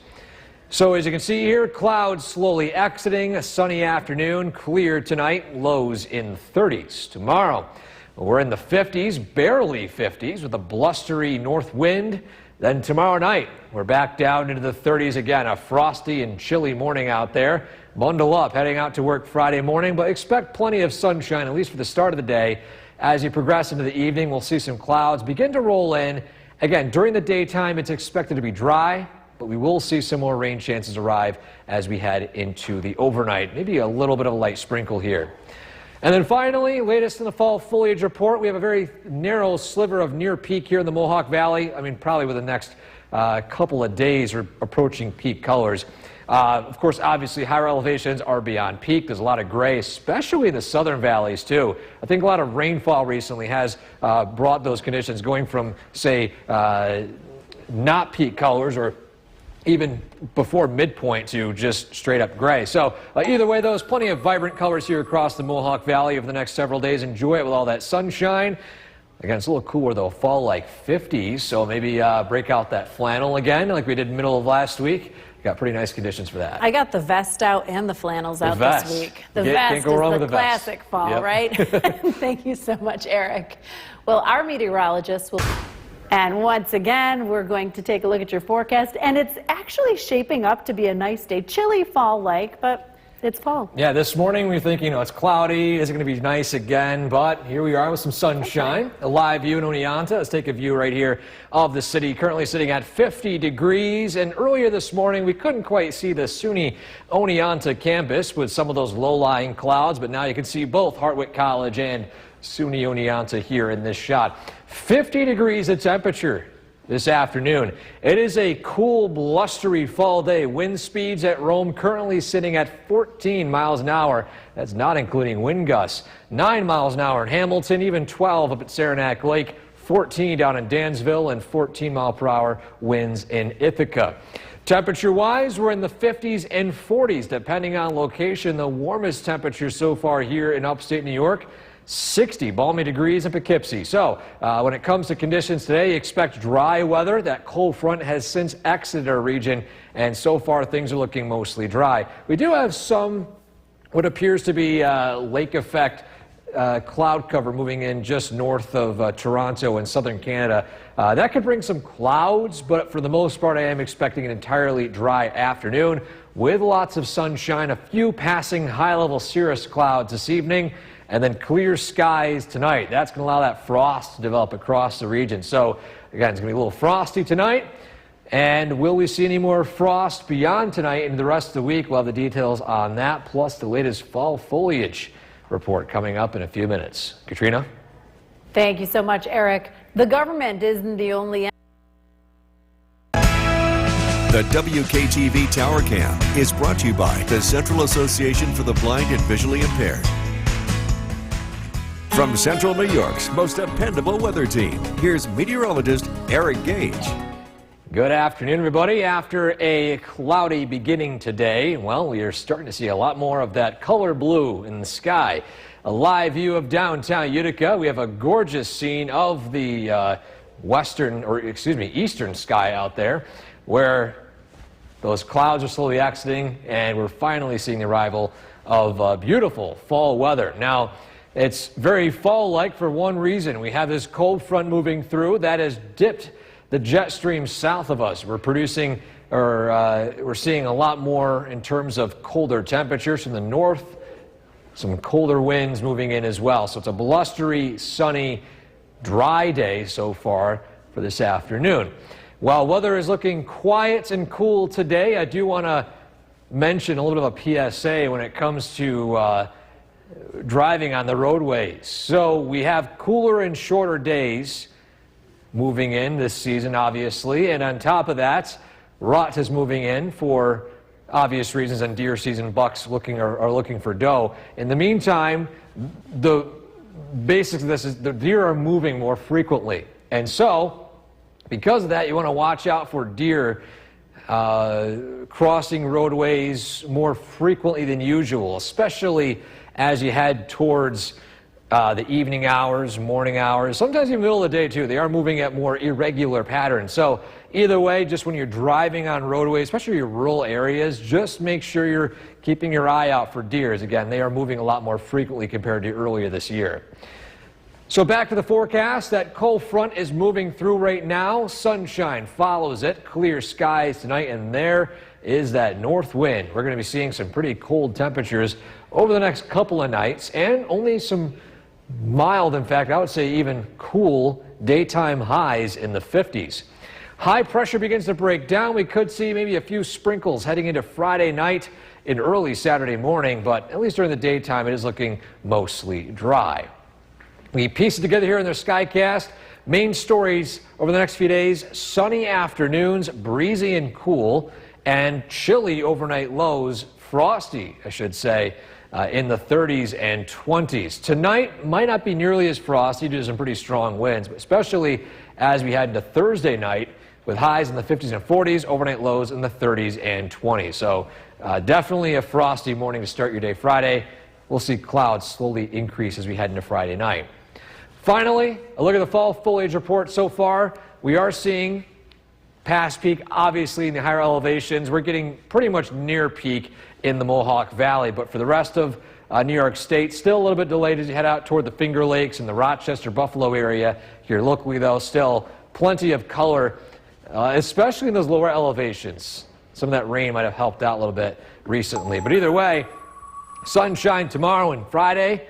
So as you can see here, clouds slowly exiting, a sunny afternoon, clear tonight, lows in 30s. Tomorrow, we're in the 50s, barely 50s, with a blustery north wind. Then tomorrow night, we're back down into the 30s again, a frosty and chilly morning out there. Bundle up, heading out to work Friday morning, but expect plenty of sunshine, at least for the start of the day. As you progress into the evening, we'll see some clouds begin to roll in. Again, during the daytime, it's expected to be dry, but we will see some more rain chances arrive as we head into the overnight. Maybe a little bit of a light sprinkle here. And then finally, latest in the fall foliage report, we have a very narrow sliver of near peak here in the Mohawk Valley. I mean, probably within the next couple of days, we're approaching peak colors. Of course, obviously, higher elevations are beyond peak. There's a lot of gray, especially in the southern valleys, too. I think a lot of rainfall recently has brought those conditions, going from, say, not peak colors or even before midpoint to just straight up gray. So either way, there's plenty of vibrant colors here across the Mohawk Valley over the next several days. Enjoy it with all that sunshine. Again, it's a little cooler though, fall like 50s, so maybe break out that flannel again like we did middle of last week. Got pretty nice conditions for that. I got the vest out and the flannels out this week. The vest is the classic fall, right? Thank you so much, Eric. Well, our meteorologist will... And once again, we're going to take a look at your forecast, and it's actually shaping up to be a nice day. Chilly fall-like, but it's fall. Yeah, this morning we were thinking, it's cloudy, is it going to be nice again? But here we are with some sunshine. A live view in Oneonta. Let's take a view right here of the city, currently sitting at 50 degrees. And earlier this morning, we couldn't quite see the SUNY Oneonta campus with some of those low-lying clouds, but now you can see both Hartwick College and SUNY Oneonta here in this shot. 50 degrees of temperature this afternoon. It is a cool, blustery fall day. Wind speeds at Rome currently sitting at 14 miles an hour. That's not including wind gusts. 9 miles an hour in Hamilton, even 12 up at Saranac Lake, 14 down in Dansville, and 14-mile-per-hour winds in Ithaca. Temperature-wise, we're in the 50s and 40s, depending on location. The warmest temperature so far here in upstate New York, 60 balmy degrees in Poughkeepsie. So when it comes to conditions today, expect dry weather. That cold front has since exited our region, and so far things are looking mostly dry. We do have some what appears to be lake effect cloud cover moving in just north of Toronto and southern Canada. That could bring some clouds, but for the most part, I am expecting an entirely dry afternoon with lots of sunshine, a few passing high-level cirrus clouds this evening, and then clear skies tonight. That's going to allow that frost to develop across the region. So, again, it's going to be a little frosty tonight. And will we see any more frost beyond tonight into the rest of the week? We'll have the details on that, plus the latest fall foliage report coming up in a few minutes. Katrina? Thank you so much, Eric. The government isn't the only... The WKTV Tower Cam is brought to you by the Central Association for the Blind and Visually Impaired. From Central New York's most dependable weather team, here's meteorologist Eric Gage. Good afternoon, everybody. After a cloudy beginning today, well, we are starting to see a lot more of that color blue in the sky. A live view of downtown Utica. We have a gorgeous scene of the eastern sky out there, where those clouds are slowly exiting, and we're finally seeing the arrival of beautiful fall weather. Now, it's very fall-like for one reason. We have this cold front moving through that has dipped the jet stream south of us. We're seeing a lot more in terms of colder temperatures from the north, some colder winds moving in as well. So it's a blustery, sunny, dry day so far for this afternoon. While weather is looking quiet and cool today, I do want to mention a little bit of a PSA when it comes to driving on the roadways. So we have cooler and shorter days moving in this season, obviously, and on top of that, rut is moving in for obvious reasons, and deer season bucks are looking for doe. In the meantime, basically the deer are moving more frequently, and so because of that, you want to watch out for deer crossing roadways more frequently than usual, especially as you head towards the evening hours, morning hours, sometimes in the middle of the day too. They are moving at more irregular patterns. So either way, just when you're driving on roadways, especially your rural areas, just make sure you're keeping your eye out for deer. Again, they are moving a lot more frequently compared to earlier this year. So back to the forecast. That cold front is moving through right now. Sunshine follows it. Clear skies tonight, and there is that north wind. We're going to be seeing some pretty cold temperatures over the next couple of nights, and only some mild, in fact, I would say even cool daytime highs in the 50s. High pressure begins to break down. We could see maybe a few sprinkles heading into Friday night and early Saturday morning, but at least during the daytime it is looking mostly dry. We piece it together here in the Skycast. Main stories over the next few days: sunny afternoons, breezy and cool, and chilly overnight lows, frosty, I should say, in the 30s and 20s. Tonight might not be nearly as frosty due to some pretty strong winds, but especially as we head into Thursday night with highs in the 50s and 40s, overnight lows in the 30s and 20s. So definitely a frosty morning to start your day Friday. We'll see clouds slowly increase as we head into Friday night. Finally, a look at the fall foliage report so far. We are seeing past peak, obviously, in the higher elevations. We're getting pretty much near peak in the Mohawk Valley, but for the rest of New York State, still a little bit delayed as you head out toward the Finger Lakes and the Rochester, Buffalo area. Here locally, though, still plenty of color, especially in those lower elevations. Some of that rain might have helped out a little bit recently, but either way, sunshine tomorrow and Friday.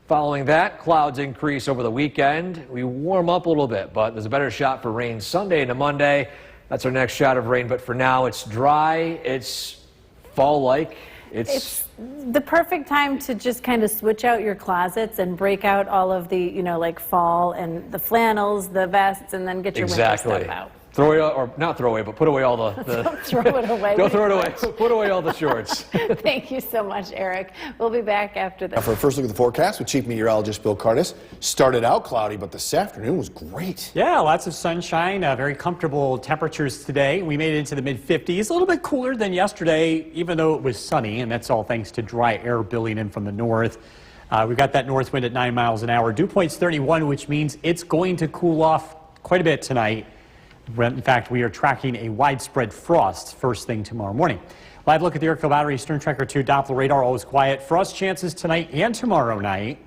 Following that, clouds increase over the weekend. We warm up a little bit, but there's a better shot for rain Sunday into Monday. That's our next shot of rain, but for now it's dry, it's fall-like. It's the perfect time to just kind of switch out your closets and break out all of the, like fall and the flannels, the vests, and then get your winter stuff out. Throw away, or not throw away, but put away all the Don't throw it away. Don't throw it away. Put away all the shorts. Thank you so much, Eric. We'll be back after this. Now for a first look at the forecast with Chief Meteorologist Bill Cardis. Started out cloudy, but this afternoon was great. Yeah, lots of sunshine, very comfortable temperatures today. We made it into the mid-50s, a little bit cooler than yesterday, even though it was sunny, and that's all thanks to dry air building in from the north. We've got that north wind at 9 miles an hour. Dew point's 31, which means it's going to cool off quite a bit tonight. In fact, we are tracking a widespread frost first thing tomorrow morning. Live look at the Yorkville Battery Stern Tracker 2 Doppler radar, always quiet. Frost chances tonight and tomorrow night.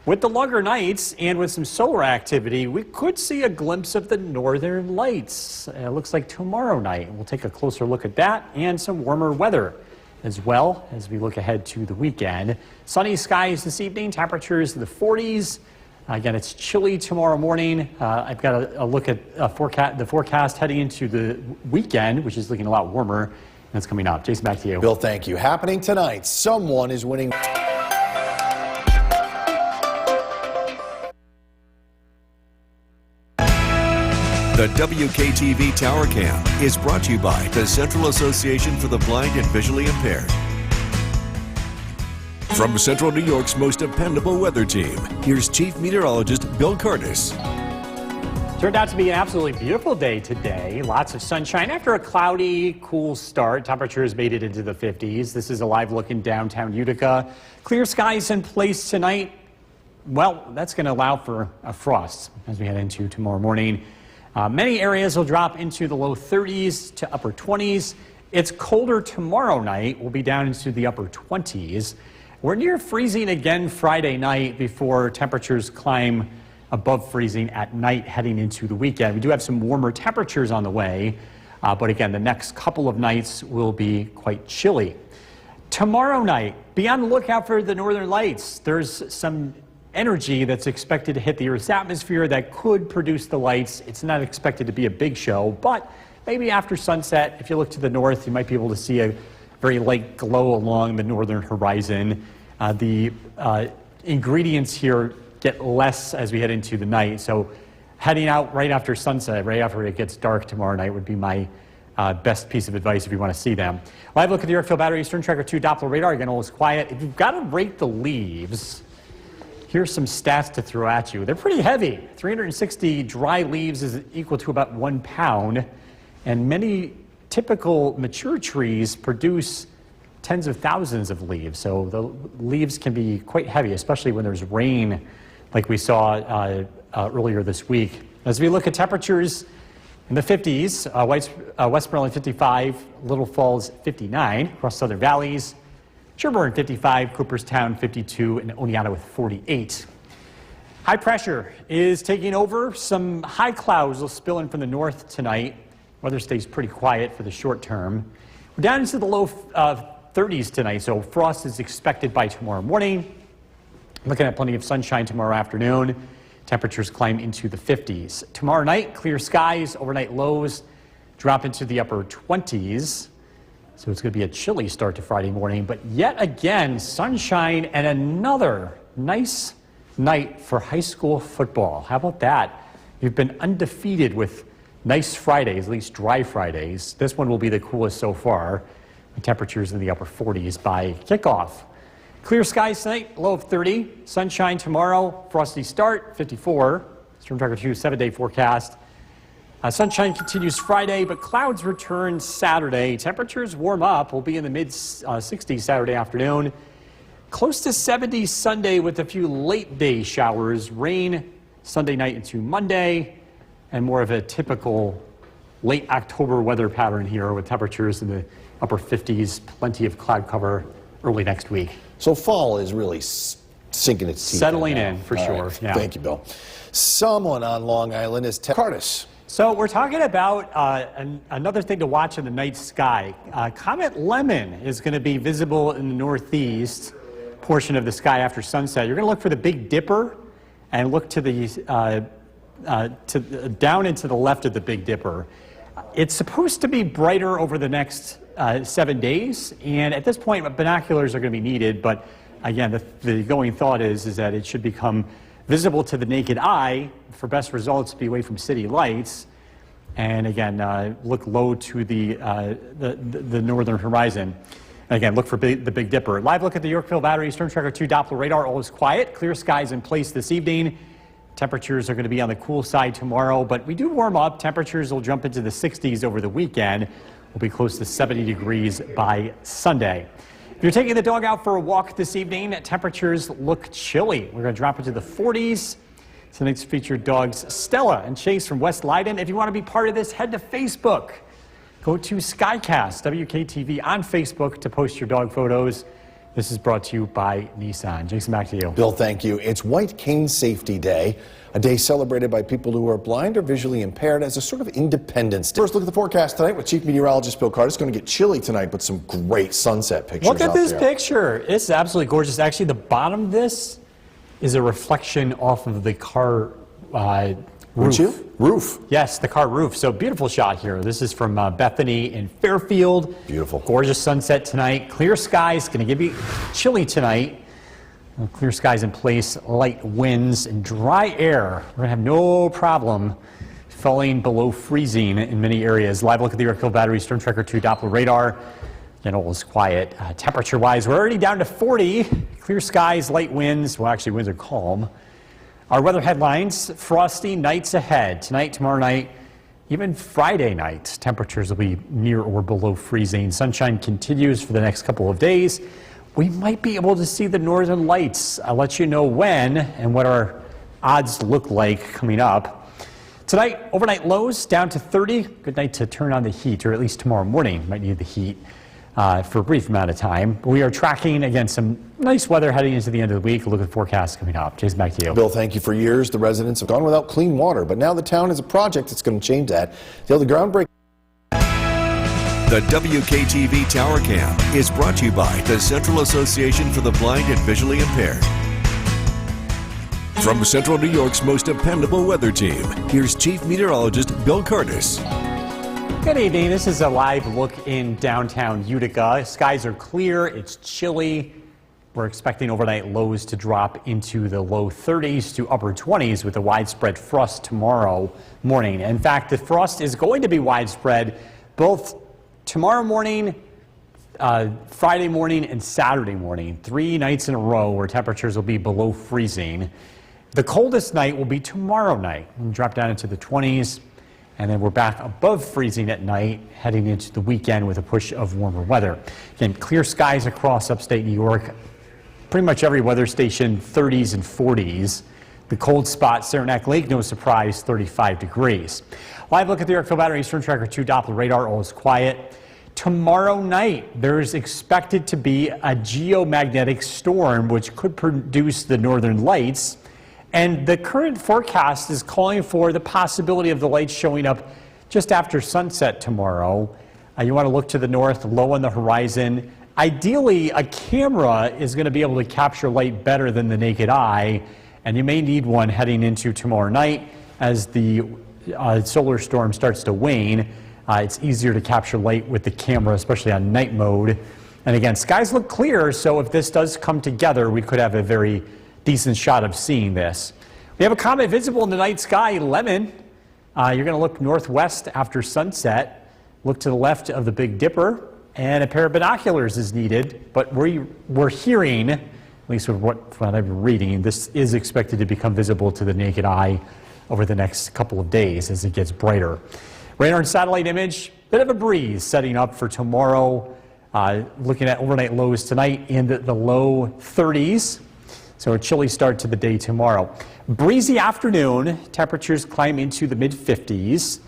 With the longer nights and with some solar activity, we could see a glimpse of the northern lights. It looks like tomorrow night. We'll take a closer look at that and some warmer weather as well as we look ahead to the weekend. Sunny skies this evening, temperatures in the 40s. Again, it's chilly tomorrow morning. I've got a look at the forecast heading into the weekend, which is looking a lot warmer. That's coming up. Jason, back to you. Bill, thank you. Happening tonight, someone is winning. The WKTV Tower Cam is brought to you by the Central Association for the Blind and Visually Impaired. From Central New York's most dependable weather team, here's Chief Meteorologist Bill Curtis. Turned out to be an absolutely beautiful day today. Lots of sunshine after a cloudy, cool start. Temperatures made it into the 50s. This is a live look in downtown Utica. Clear skies in place tonight. Well, that's going to allow for a frost as we head into tomorrow morning. Many areas will drop into the low 30s to upper 20s. It's colder tomorrow night. We'll be down into the upper 20s. We're near freezing again Friday night before temperatures climb above freezing at night heading into the weekend. We do have some warmer temperatures on the way, but again, the next couple of nights will be quite chilly. Tomorrow night, be on the lookout for the northern lights. There's some energy that's expected to hit the Earth's atmosphere that could produce the lights. It's not expected to be a big show, but maybe after sunset, if you look to the north, you might be able to see a very light glow along the northern horizon. The ingredients here get less as we head into the night, so heading out right after sunset, right after it gets dark tomorrow night would be my best piece of advice if you want to see them. Live look at the Yorkville Battery Stern Tracker 2 Doppler radar. Again, all is quiet. If you've got to rate the leaves, here's some stats to throw at you. They're pretty heavy. 360 dry leaves is equal to about 1 pound, and many typical mature trees produce tens of thousands of leaves. So the leaves can be quite heavy, especially when there's rain like we saw earlier this week. As we look at temperatures in the 50s, Westmoreland 55, Little Falls 59, across Southern Valleys, Sherburne 55, Cooperstown 52, and Oneonta with 48. High pressure is taking over. Some high clouds will spill in from the north tonight. Weather stays pretty quiet for the short term. We're down into the low 30s tonight, so frost is expected by tomorrow morning. Looking at plenty of sunshine tomorrow afternoon. Temperatures climb into the 50s. Tomorrow night, clear skies, overnight lows drop into the upper 20s. So it's going to be a chilly start to Friday morning, but yet again, sunshine and another nice night for high school football. How about that? You've been undefeated with nice Fridays, at least dry Fridays. This one will be the coolest so far. The temperatures in the upper 40s by kickoff. Clear skies tonight, low of 30. Sunshine tomorrow, frosty start, 54. Storm Tracker 2 7-day forecast. Sunshine continues Friday, but clouds return Saturday. Temperatures warm up. We'll be in the mid-60s Saturday afternoon. Close to 70 Sunday with a few late day showers. Rain Sunday night into Monday. And more of a typical late October weather pattern here with temperatures in the upper 50s. Plenty of cloud cover early next week. So fall is really sinking its teeth. Settling in, for sure. Right. Yeah. Thank you, Bill. Someone on Long Island is Curtis. So we're talking about another thing to watch in the night sky. Comet Lemon is going to be visible in the northeast portion of the sky after sunset. You're going to look for the Big Dipper and look to the down and to the left of the Big Dipper. It's supposed to be brighter over the next 7 days, and at this point, binoculars are going to be needed. But again, the going thought is that it should become visible to the naked eye. For best results, be away from city lights, and again, look low to the northern horizon. And again, look for the Big Dipper. Live look at the Yorkville Battery Storm Tracker 2 Doppler radar. All is quiet. Clear skies in place this evening. Temperatures are going to be on the cool side tomorrow, but we do warm up. Temperatures will jump into the 60s over the weekend. We'll be close to 70 degrees by Sunday. If you're taking the dog out for a walk this evening, temperatures look chilly. We're going to drop into the 40s. Tonight's featured dogs Stella and Chase from West Leiden. If you want to be part of this, head to Facebook. Go to Skycast, WKTV on Facebook to post your dog photos. This is brought to you by Nissan. Jason, back to you. Bill, thank you. It's White Cane Safety Day, a day celebrated by people who are blind or visually impaired as a sort of independence day. First look at the forecast tonight with Chief Meteorologist Bill Carter. It's going to get chilly tonight, but some great sunset pictures. Look at this picture. It's absolutely gorgeous. Actually, the bottom of this is a reflection off of the car roof. Yes, the car roof. So beautiful shot here. This is from Bethany in Fairfield. Beautiful. Gorgeous sunset tonight. Clear skies. Going to give you chilly tonight. Clear skies in place. Light winds and dry air. We're going to have no problem falling below freezing in many areas. Live look at the Yorkville Battery Storm Tracker 2 Doppler radar. Again, all is quiet. Temperature-wise, we're already down to 40. Clear skies, light winds. Well, actually, winds are calm. Our weather headlines, frosty nights ahead. Tonight, tomorrow night, even Friday night, temperatures will be near or below freezing. Sunshine continues for the next couple of days. We might be able to see the northern lights. I'll let you know when and what our odds look like coming up. Tonight, overnight lows down to 30. Good night to turn on the heat, or at least tomorrow morning. Might need the heat for a brief amount of time. We are tracking, again, some nice weather heading into the end of the week. Look at the forecast coming up. Jason, back to you. Bill, thank you. For years, the residents have gone without clean water, but now the town has a project that's going to change that. The groundbreaking. The WKTV Tower Cam is brought to you by the Central Association for the Blind and Visually Impaired. From Central New York's most dependable weather team, here's Chief Meteorologist Bill Curtis. Good evening. This is a live look in downtown Utica. Skies are clear. It's chilly. We're expecting overnight lows to drop into the low 30s to upper 20s with a widespread frost tomorrow morning. In fact, the frost is going to be widespread both tomorrow morning, Friday morning, and Saturday morning. 3 nights in a row where temperatures will be below freezing. The coldest night will be tomorrow night. We'll drop down into the 20s. And then we're back above freezing at night, heading into the weekend with a push of warmer weather. Again, clear skies across upstate New York. Pretty much every weather station, 30s and 40s. The cold spot, Saranac Lake, no surprise, 35 degrees. Live look at the Yorkville Battery Storm Tracker 2 Doppler radar, all is quiet. Tomorrow night, there's expected to be a geomagnetic storm, which could produce the northern lights. And the current forecast is calling for the possibility of the lights showing up just after sunset tomorrow. You want to look to the north, low on the horizon. Ideally, a camera is going to be able to capture light better than the naked eye, and you may need one heading into tomorrow night as the solar storm starts to wane. It's easier to capture light with the camera, especially on night mode. And again, skies look clear, so if this does come together, we could have a very decent shot of seeing this. We have a comet visible in the night sky, Lemon. You're going to look northwest after sunset, look to the left of the Big Dipper, and a pair of binoculars is needed. But we're hearing, at least with what I'm reading, this is expected to become visible to the naked eye over the next couple of days as it gets brighter. Radar and satellite image, bit of a breeze setting up for tomorrow. Looking at overnight lows tonight in the low 30s. So a chilly start to the day tomorrow. Breezy afternoon, temperatures climb into the mid-50s.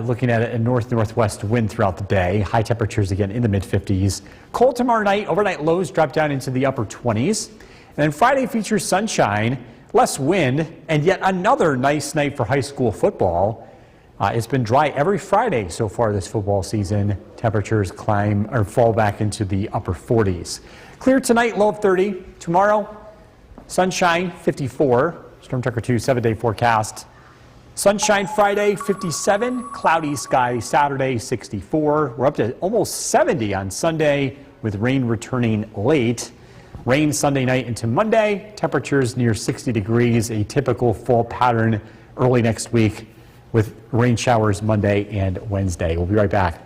Looking at a north-northwest wind throughout the day. High temperatures again in the mid-50s. Cold tomorrow night, overnight lows drop down into the upper 20s. And then Friday features sunshine, less wind, and yet another nice night for high school football. It's been dry every Friday so far this football season. Temperatures climb or fall back into the upper 40s. Clear tonight, low of 30. Tomorrow, sunshine, 54. Storm Tracker 2 7-day forecast. Sunshine Friday, 57. Cloudy sky Saturday, 64. We're up to almost 70 on Sunday with rain returning late. Rain Sunday night into Monday. Temperatures near 60 degrees, a typical fall pattern early next week with rain showers Monday and Wednesday. We'll be right back.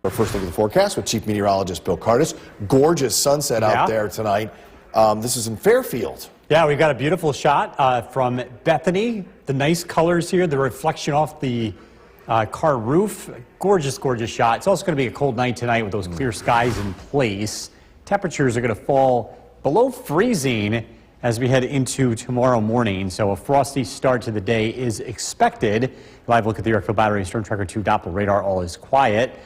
Our first look at the forecast with Chief Meteorologist Bill Curtis. Gorgeous sunset out there tonight. This is in Fairfield. Yeah, we've got a beautiful shot from Bethany. The nice colors here, the reflection off the car roof. Gorgeous, gorgeous shot. It's also going to be a cold night tonight with those clear skies in place. Temperatures are going to fall below freezing as we head into tomorrow morning. So a frosty start to the day is expected. Live look at the Yorkville Battery Storm Tracker 2 Doppler radar. All is quiet.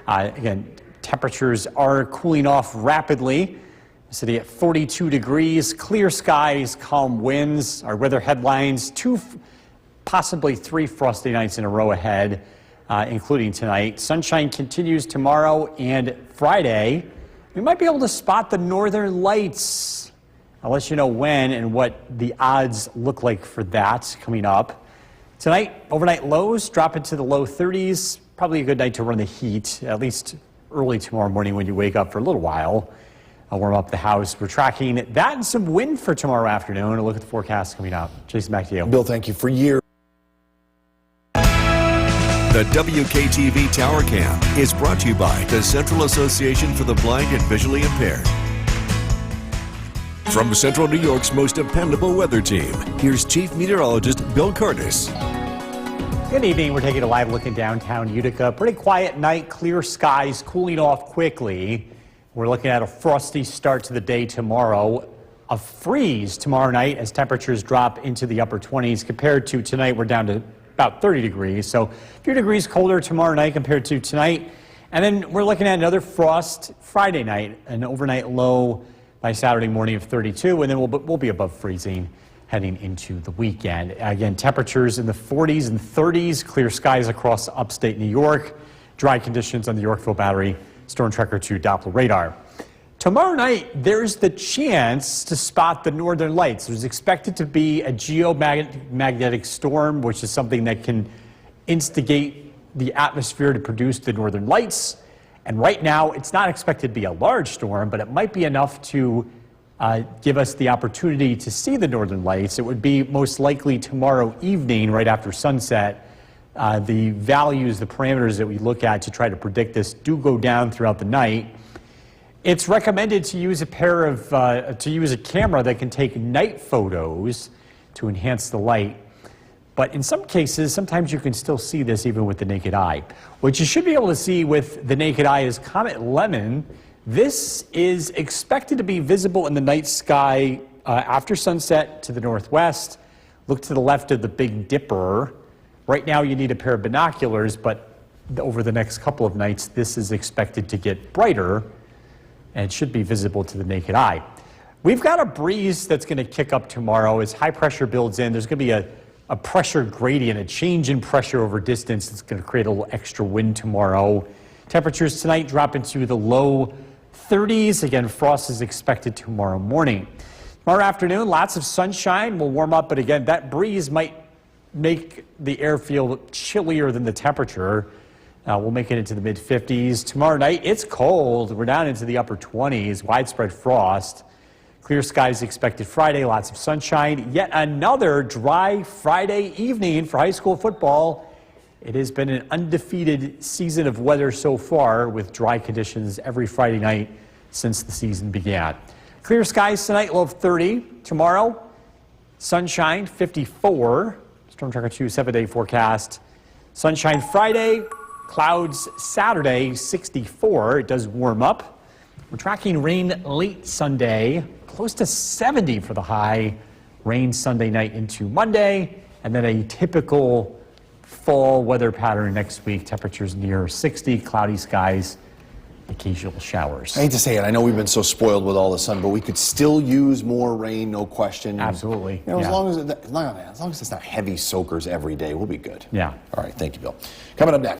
Again, Temperatures are cooling off rapidly. The city at 42 degrees, clear skies, calm winds. Our weather headlines, 2, possibly 3 frosty nights in a row ahead, including tonight. Sunshine continues tomorrow and Friday. We might be able to spot the northern lights. I'll let you know when and what the odds look like for that coming up. Tonight, overnight lows drop into the low 30s. Probably a good night to run the heat, at least early tomorrow morning when you wake up for a little while. I'll warm up the house. We're tracking that and some wind for tomorrow afternoon. A look at the forecast coming up. Jason, back to you. Bill, thank you for years. The WKTV Tower Cam is brought to you by the Central Association for the Blind and Visually Impaired. From Central New York's most dependable weather team, here's Chief Meteorologist Bill Curtis. Good evening. We're taking a live look in downtown Utica. Pretty quiet night, clear skies, cooling off quickly. We're looking at a frosty start to the day tomorrow. A freeze tomorrow night as temperatures drop into the upper 20s. Compared to tonight, we're down to about 30 degrees. So a few degrees colder tomorrow night compared to tonight. And then we're looking at another frost Friday night, an overnight low by Saturday morning of 32, and then we'll be above freezing heading into the weekend. Again, temperatures in the 40s and 30s, clear skies across upstate New York, dry conditions on the Yorkville Battery, Storm Tracker 2 Doppler radar. Tomorrow night, there's the chance to spot the northern lights. There's expected to be a geomagnetic storm, which is something that can instigate the atmosphere to produce the northern lights. And right now, it's not expected to be a large storm, but it might be enough to give us the opportunity to see the northern lights. It would be most likely tomorrow evening, right after sunset. The values, the parameters that we look at to try to predict this do go down throughout the night. It's recommended to use a camera that can take night photos to enhance the light. But in some cases, sometimes you can still see this even with the naked eye. What you should be able to see with the naked eye is Comet Lemon. This is expected to be visible in the night sky after sunset to the northwest. Look to the left of the Big Dipper. Right now you need a pair of binoculars, but over the next couple of nights, this is expected to get brighter and it should be visible to the naked eye. We've got a breeze that's going to kick up tomorrow as high pressure builds in. There's going to be a pressure gradient, a change in pressure over distance that's going to create a little extra wind tomorrow. Temperatures tonight drop into the low 30s. Again, frost is expected tomorrow morning. Tomorrow afternoon, lots of sunshine. We'll warm up, but again, that breeze might make the air feel chillier than the temperature. We'll make it into the mid-50s. Tomorrow night, it's cold. We're down into the upper 20s, widespread frost. Clear skies expected Friday, lots of sunshine. Yet another dry Friday evening for high school football. It has been an undefeated season of weather so far with dry conditions every Friday night since the season began. Clear skies tonight, low of 30. Tomorrow, sunshine, 54. Storm Tracker 2 7-day forecast. Sunshine Friday, clouds Saturday, 64. It does warm up. We're tracking rain late Sunday, close to 70 for the high. Rain Sunday night into Monday, and then a typical fall weather pattern next week. Temperatures near 60, cloudy skies, occasional showers. I hate to say it, I know we've been so spoiled with all the sun, but we could still use more rain, no question. Absolutely. You know, as long as it's not heavy soakers every day, we'll be good. Yeah. All right, thank you, Bill. Coming up next.